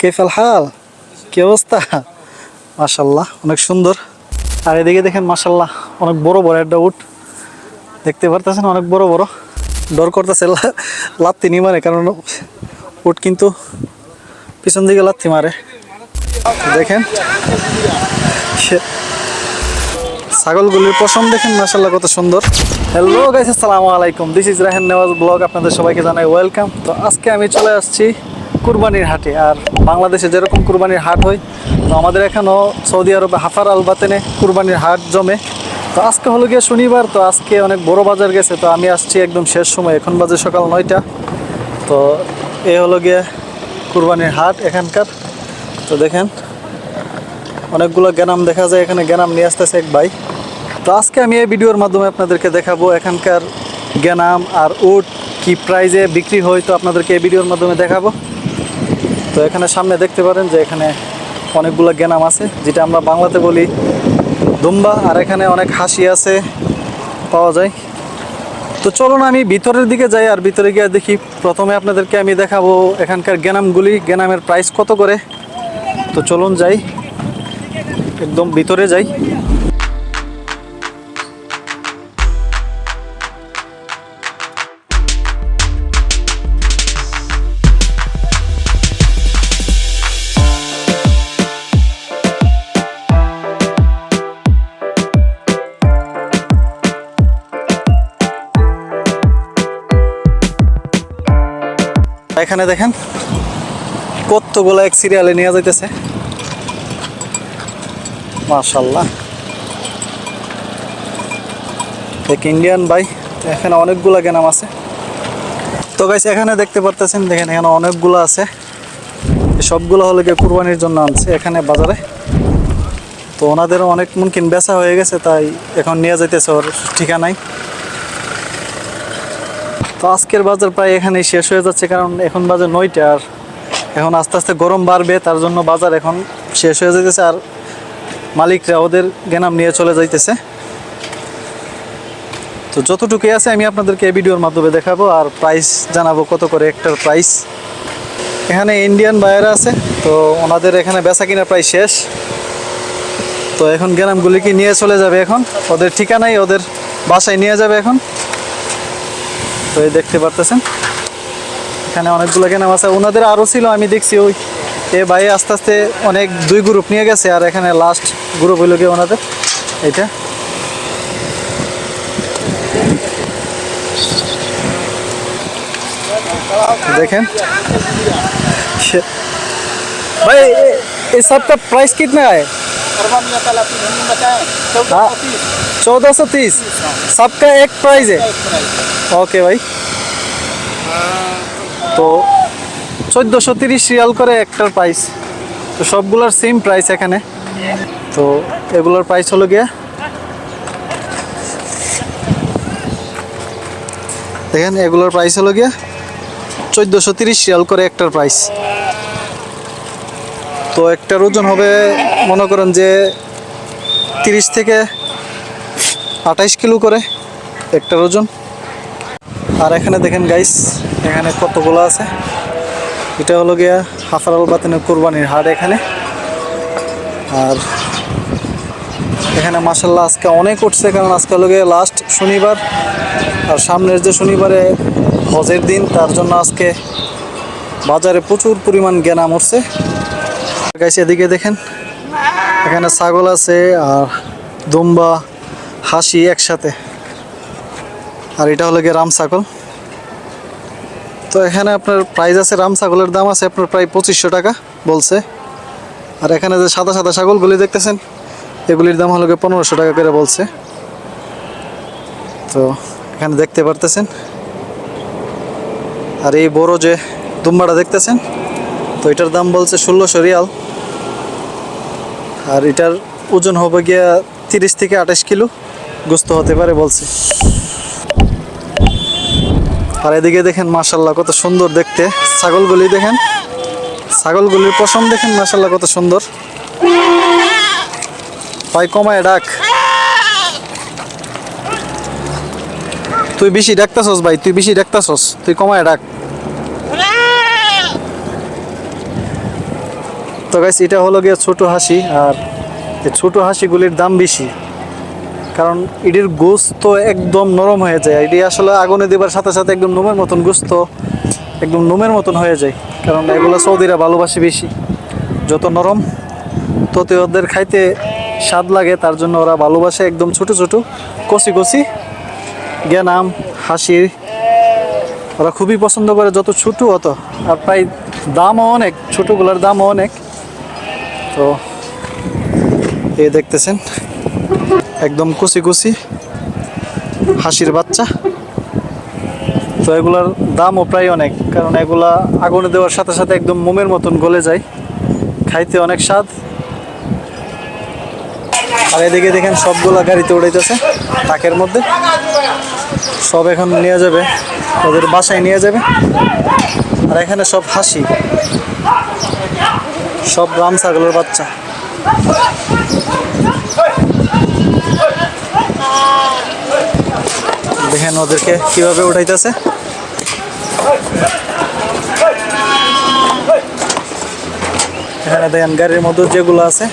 কেফাল হাল, কি অবস্থা? মাশাল্লাহ অনেক সুন্দর। আর এদিকে দেখেন মাশাল্লাহ অনেক বড় বড় একটা উট দেখতে পারতেছেন, অনেক বড় বড়। ডর করতেছে লাত্তি নি মারে, কারণ উট কিন্তু পিছন দিকে লাত্তি মারে। দেখেন ছাগলগুলির পশম দেখেন মাশাল্লাহ কত সুন্দর। হ্যালো গাইস, আসসালামু আলাইকুম, this is Rahen Newaz blog. আপনাদের সবাইকে জানাই ওয়েলকাম। তো আজকে আমি চলে আসছি কুরবানির হাটে। আর বাংলাদেশে যেরকম কুরবানির হাট হয়, তো আমাদের এখানেও সৌদি আরবে হাফার আল বাতেনে কুরবানির হাট জমে। তো আজকে হলো গিয়ে শনিবার, তো আজকে অনেক বড় বাজার গেছে। তো আমি আসছি একদম শেষ সময়, এখন বাজে সকাল 9টা। তো এ হলো গিয়ে কুরবানির হাট এখানকার। তো দেখেন অনেকগুলো গ্যানাম দেখা যায় এখানে, গ্যানাম নিয়ে আসতেছে এক ভাই। তো আজকে আমি এই ভিডিওর মাধ্যমে আপনাদেরকে দেখাবো এখানকার গ্যানাম আর উট কি প্রাইজে বিক্রি হয়, তো আপনাদেরকে এই ভিডিওর মাধ্যমে দেখাবো। তো এখানে সামনে দেখতে পারেন যে এখানে অনেকগুলো গ্যানাম আছে, যেটা আমরা বাংলাতে বলি দুম্বা। আর এখানে অনেক হাসি আছে পাওয়া যায়। তো চলুন আমি ভিতরের দিকে যাই, আর ভিতরে গিয়ে দেখি। প্রথমে আপনাদেরকে আমি দেখাবো এখানকার গ্যানামগুলি, গ্যানামের প্রাইস কত করে। তো চলুন যাই, একদম ভিতরে যাই। এখানে দেখেন কতগুলো এক সিরিয়ালে নিয়ে যাইতেছে, মাশাল্লাহ। এক ইন্ডিয়ান ভাই, এখানে অনেকগুলো গ্যানাম আছে। তো গাইস এখানে দেখতে পারতেছেন, দেখেন এখানে অনেকগুলো আছে। সবগুলো হলো গিয়ে কুরবানির জন্য আনছে এখানে বাজারে। তো ওনাদেরও অনেক মুমকিন বেচা হয়ে গেছে, তাই এখন নিয়ে যাইতেছে, ওর ঠিকানাই। তো আজকের বাজার প্রায় এখানেই শেষ হয়ে যাচ্ছে, কারণ এখন বাজে 9টা। আর এখন আস্তে আস্তে গরম বাড়বে, তার জন্য বাজার এখন শেষ হয়ে যাইতেছে। আর মালিকরা ওদের গ্যানাম নিয়ে চলে যাইতেছে। তো যতটুকুই আছে আমি আপনাদেরকে এই ভিডিওর মাধ্যমে দেখাবো, আর প্রাইস জানাবো কত করে একটার প্রাইস। এখানে ইন্ডিয়ান বায়ার আছে, তো ওনাদের এখানে বেচা কিনা প্রায় শেষ। তো এখন গ্যানামগুলিকে নিয়ে চলে যাবে, এখন ওদের ঠিকানাই ওদের বাসায় নিয়ে যাবে এখন। তো এই দেখতে পারতেছেন এখানে অনেকগুলো গ্যানাম আছে। ওনাদের আরও ছিল, আমি দেখছি ওই এ ভাই আস্তে আস্তে অনেক 2 গ্রুপ নিয়ে গেছে। আর এখানে লাস্ট গ্রুপ হইল গিয়ে ওনাদের এইটা। देखें भाई, ये सब का प्राइस कितना है? 1430। सबका एक प्राइस है? ओके भाई। তো 1430 রিয়াল করে একটার প্রাইস। তো সবগুলোর সেম প্রাইস এখানে। তো এগুলোর প্রাইস হলো গিয়ে, দেখেন এগুলোর প্রাইস হলো গিয়ে 1430 রিয়াল করে একটার প্রাইস। তো একটার ওজন হবে মনে করেন যে 30 থেকে 28 কিলো করে একটার ওজন। আর এখানে দেখেন গাইস, এখানে কতগুলো আছে। এটা হলো গিয়া হাফার আল বাতেনের কুরবানির হাট এখানে। আর এখানে মাশাল্লাহ আজকে অনেক উঠছে, কারণ আজকে হলো গিয়ে লাস্ট শনিবার। আর সামনের যে শনিবারে হজের দিন, তার জন্য আজকে বাজারে প্রচুর পরিমাণ গ্যানাম উঠছে। গাইস এদিকে দেখেন এখানে ছাগল আছে, আর দুম্বা হাসি একসাথে। আর এটা হলো গিয়ে রাম ছাগল। তো এখানে আপনার প্রাইস আছে, রাম ছাগলের দাম আছে আপনার প্রায় 2500 টাকা বলছে। আর এখানে যে সাদা সাদা ছাগলগুলি দেখতেছেন, এগুলির দাম হলো গিয়ে 1500 টাকা করে বলছে। তো এখানে দেখতে পারতেছেন। আর এই বড় যে দুম্বাটা দেখতেছেন, তো এটার দাম বলছে 1600 রিয়াল। আর এটার ওজন হবে গিয়া 30 থেকে 28 কিলো গোস্ত হতে পারে বলছে। আর এদিকে দেখেন মাশাল্লাহ কত সুন্দর দেখতে ছাগলগুলি। দেখেন ছাগলগুলির পশম দেখেন মাশাল্লাহ কত সুন্দর। ভাই কমায় ডাক, তুই বেশি ডাকতাছস ভাই, তুই বেশি ডাকতাছস, তুই কমায় ডাক। তো গাইস এটা হলো গিয়ে ছোট হাসি, আর এই ছোট হাসিগুলির দাম বেশি, কারণ এটির গোস্ত একদম নরম হয়ে যায়। এটি আসলে আগুনে দেবার সাথে সাথে একদম নোমের মতন গোস্ত একদম নোমের মতন হয়ে যায়, কারণ এগুলো সৌদিরা ভালোবাসে বেশি। যত নরম তত ওদের খাইতে স্বাদ লাগে, তার জন্য ওরা ভালোবাসে একদম ছোট ছোট কচি কচি গ্যানাম হাসি ওরা খুবই পছন্দ করে, যত ছোট অত। আর প্রায় দামও অনেক, ছোটোগুলোর দামও অনেক। তো এই দেখতেছেন একদম কুচি কুচি হাসির বাচ্চা। তো এগুলার দামও প্রায় অনেক, কারণ এগুলা আগুনে দেওয়ার সাথে সাথে একদম মোমের মতন গলে যায়, খাইতে অনেক স্বাদ। আর এদিকে দেখেন সবগুলা গাড়িতে উড়াইতেছে ট্রাকের মধ্যে, সব এখন নিয়ে যাবে ওদের বাসায় নিয়ে যাবে। আর এখানে সব হাসি, সব রাম ছাগলের বাচ্চা। দেখেন ওদেরকে কিভাবে উঠাইতেছে। এখানে দেখেন গাড়ির মধ্যে যেগুলো আছে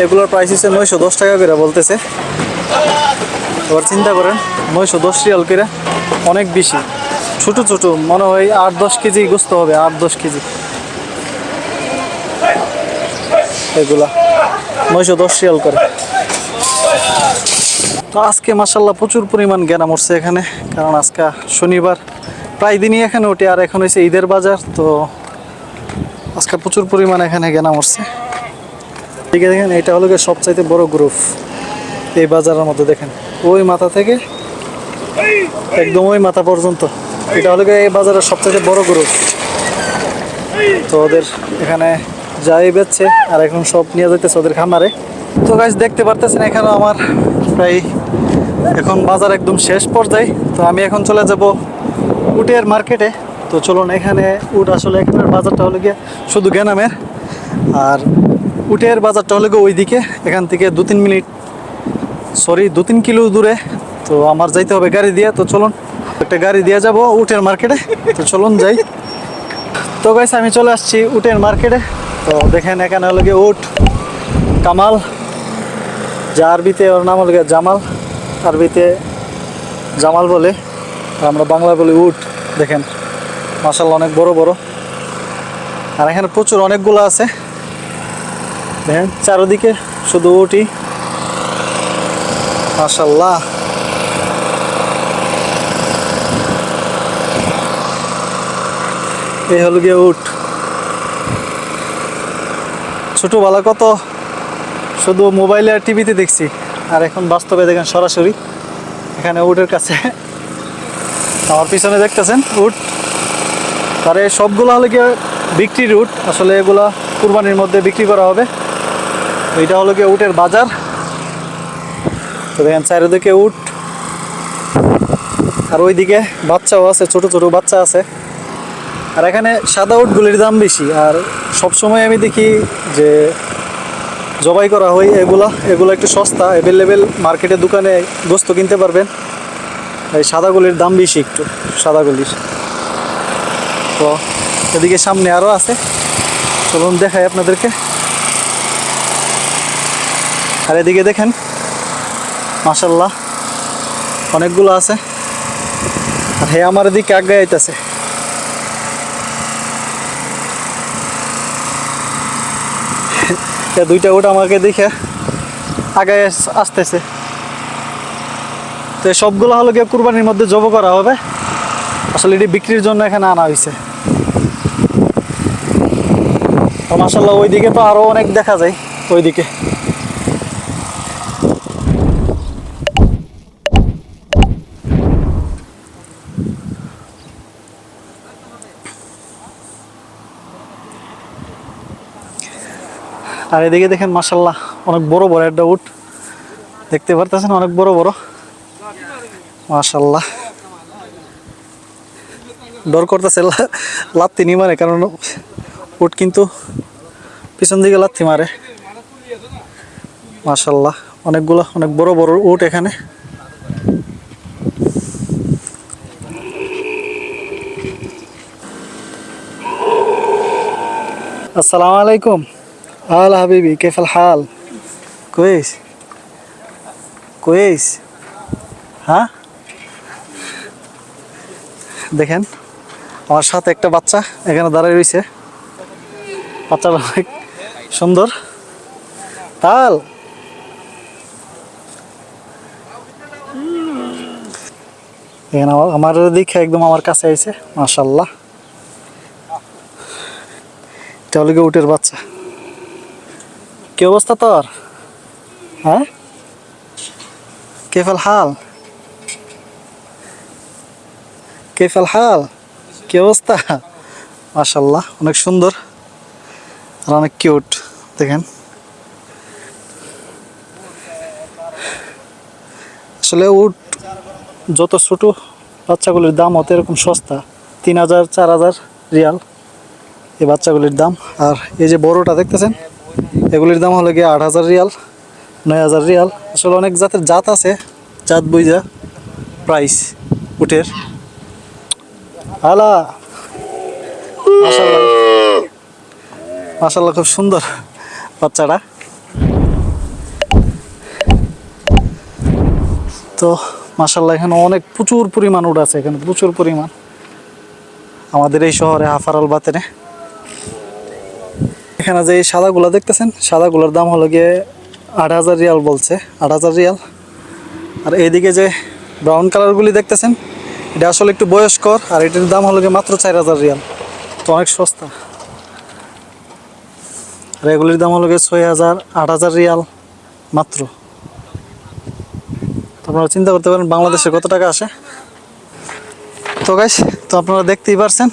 এগুলোর প্রাইস হচ্ছে 910 টাকা করে বলতেছে। এবার চিন্তা করেন 910 রিয়াল করে, অনেক বেশি। ছোট ছোট মনে হয় 8-10 কেজি গোস্ত হবে, 8-10 কেজি। এগুলা 910 রিয়াল করে। তো আজকে মাশাল্লাহ প্রচুর পরিমাণ গ্যানা মরছে এখানে, কারণ আজকে শনিবার, প্রায় দিনই এখানে ওঠে। আর এখন হয়েছে ঈদের বাজার, তো আজকে প্রচুর পরিমাণ এখানে গ্যানা মরছে। ঠিক আছে, দেখেন এটা হলো গিয়ে সবচাইতে বড় গ্রুপ এই বাজারের মধ্যে। দেখেন ওই মাথা থেকে একদম ওই মাথা পর্যন্ত, এটা হলো গিয়ে এই বাজারের সবচাইতে বড় গ্রুপ। তো ওদের এখানে যাই বেচছে, আর এখন সব নিয়ে যাইতেছে ওদের খামারে। তো গাইস দেখতে পারতেছেন এখানেও আমার প্রায় এখন বাজার একদম শেষ পর্যায়ে। তো আমি এখন চলে যাব উটের মার্কেটে। তো চলুন, এখানে উট আসলে এখানের বাজারটা হলো গিয়ে শুধু গ্যানামের, আর উটের বাজারটা হলো গিয়ে ওইদিকে, এখান থেকে 2-3 কিলো দূরে। তো আমার যাইতে হবে গাড়ি দিয়ে। তো চলুন, একটা গাড়ি দিয়ে যাব উটের মার্কেটে। তো চলুন যাই। তো গাইস আমি চলে আসছি উটের মার্কেটে। তো দেখেন এখানে হলো গিয়ে উট কামাল, যা আরবিতে ওর নাম হলো গিয়ে জামাল, আরবিতে জামাল বলে, আমরা বাংলা বলি উট। দেখেন মাশাআল্লাহ অনেক বড় বড়, আর এখানে প্রচুর অনেকগুলো আছে। দেখেন চারদিকে শুধু উটই, মাশাআল্লাহ। এই হলো গিয়ে উট। ছোটবেলা কত শুধু মোবাইলে আর টিভিতে দেখছি, আর এখন বাস্তবে দেখেন সরাসরি এখানে উটের কাছে। আমার পিছনে দেখতেছেন উট, আর এই সবগুলো হলো গিয়ে বিক্রির উট। আসলে এগুলা কুরবানির মধ্যে বিক্রি করা হবে। এইটা হলো গিয়ে উটের বাজার। তো দেখেন চারিদিকে উট, আর ওইদিকে বাচ্চাও আছে, ছোট ছোট বাচ্চা আছে। আর এখানে সাদা উটগুলির দাম বেশি, আর সবসময় আমি দেখি যে জবাই করা হয় এগুলো একটু সস্তা, অ্যাভেলেবেল মার্কেটে দোকানে গোস্ত কিনতে পারবেন। এই সাদাগুলির দাম বেশি একটু, সাদাগুলির। তো এদিকে সামনে আরও আছে, চলুন দেখাই আপনাদেরকে। আর এদিকে দেখেন মাশাআল্লাহ অনেকগুলো আছে। আর হে আমার এদিকে আগে আইতেছে। দুইটা উট আমাকে দেখে আগে আসতেছে। তো সবগুলো হলো গিয়ে কুরবানির মধ্যে জব করা হবে। আসলে এটি বিক্রির জন্য এখানে আনা হয়েছে। তো মাশাআল্লাহ ওইদিকে তো আরো অনেক দেখা যায় ওইদিকে। আর এদিকে দেখেন মাশাআল্লাহ অনেক বড় বড় একটা উট দেখতে পারতেছেন, অনেক বড় বড় মাশাআল্লাহ। ডর করতেছে লাত্তি নি মারে, কারণ উট কিন্তু পিছন দিকে লাত্তি মারে। মাশাআল্লাহ অনেকগুলো অনেক বড় বড় উট এখানে। السلام عليكم. هلا حبيبي كيف الحال؟ كويس كويس. হ্যাঁ দেখেন আমার সাথে একটা বাচ্চা এখানে দাঁড়িয়ে রয়েছে। বাচ্চাটা অনেক সুন্দর। তাল এখানে আমার দেখে একদম আমার কাছে আইছে মাশাআল্লাহ। এটা হলো উটের বাচ্চা। কি অবস্থা তোর? হ্যাঁ كيف الحال كيف الحال কি অবস্থা? মাশাআল্লাহ অনেক সুন্দর আর অনেক কিউট। দেখেন আসলে উট যত ছোট বাচ্চাগুলির দাম হতে এরকম সস্তা, 3000 4000 রিয়াল এই বাচ্চাগুলির দাম। আর এই যে বড়টা দেখতেছেন এগুলির দাম হলো গিয়ে 8000 রিয়াল 9000 রিয়াল। আসলে অনেক জাতের জাত আছে, জাত বুঝা প্রাইস উটের। আলা মাশাআল্লাহ মাশাআল্লাহ খুব সুন্দর বাচ্চাটা। তো মাশাআল্লাহ এখানে অনেক প্রচুর পরিমাণ উট আছে, এখানে প্রচুর পরিমাণ আমাদের এই শহরে হাফারাল বাতেনে। এখানে যে সাদাগুলা দেখতেছেন সাদাগুলোর দাম হলো গিয়ে 8000 রিয়াল বলছে, 8000 রিয়াল। আর এইদিকে যে ব্রাউন কালারগুলি দেখতেছেন এটা আসলে একটু বয়স্কর, আর এটার দাম হলো গিয়ে মাত্র 4000 রিয়াল, তো অনেক সস্তা। আর এগুলির দাম হলো গিয়ে 6000 8000 রিয়াল মাত্র। আপনারা চিন্তা করতে পারেন বাংলাদেশে কত টাকা আসে। তো গাইস তো আপনারা দেখতেই পারছেন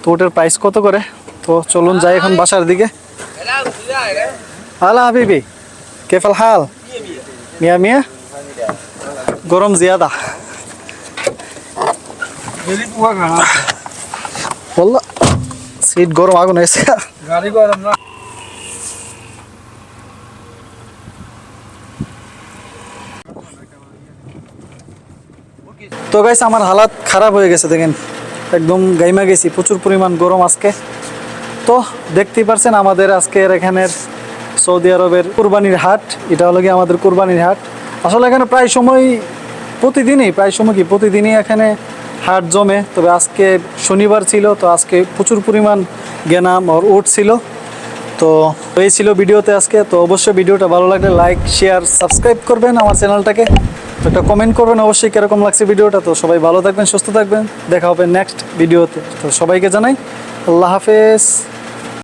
তো ওটার প্রাইস কত করে। তো চলুন যাই এখন বাসার দিকে। হালা হাবিবি কেফাল হাল মিয়া মিয়া গরম জিয়াদা বললো সিট গরম আগুন এসে গাড়ি গরম না। তো গাইস আমার হালাত খারাপ হয়ে গেছে দেখেন, একদম গাইমা গেছি, প্রচুর পরিমাণ গরম আজকে। তো দেখতেই পারছেন আমাদের আজকের এখানের সৌদি আরবের কুরবানির হাট, এটা হলো গিয়ে আমাদের কুরবানির হাট। আসলে এখানে প্রায় সময় প্রতিদিনই এখানে হাট জমে। তবে আজকে শনিবার ছিল, তো আজকে প্রচুর পরিমাণ গেনাম আর উট ছিল। তো এই ছিল ভিডিওতে আজকে। তো অবশ্যই ভিডিওটা ভালো লাগলে লাইক শেয়ার সাবস্ক্রাইব করবেন আমার চ্যানেলটাকে, তো একটা কমেন্ট করবেন অবশ্যই কীরকম লাগছে ভিডিওটা। তো সবাই ভালো থাকবেন সুস্থ থাকবেন, দেখা হবে নেক্সট ভিডিওতে। তো সবাইকে জানাই আল্লাহ হাফেজ।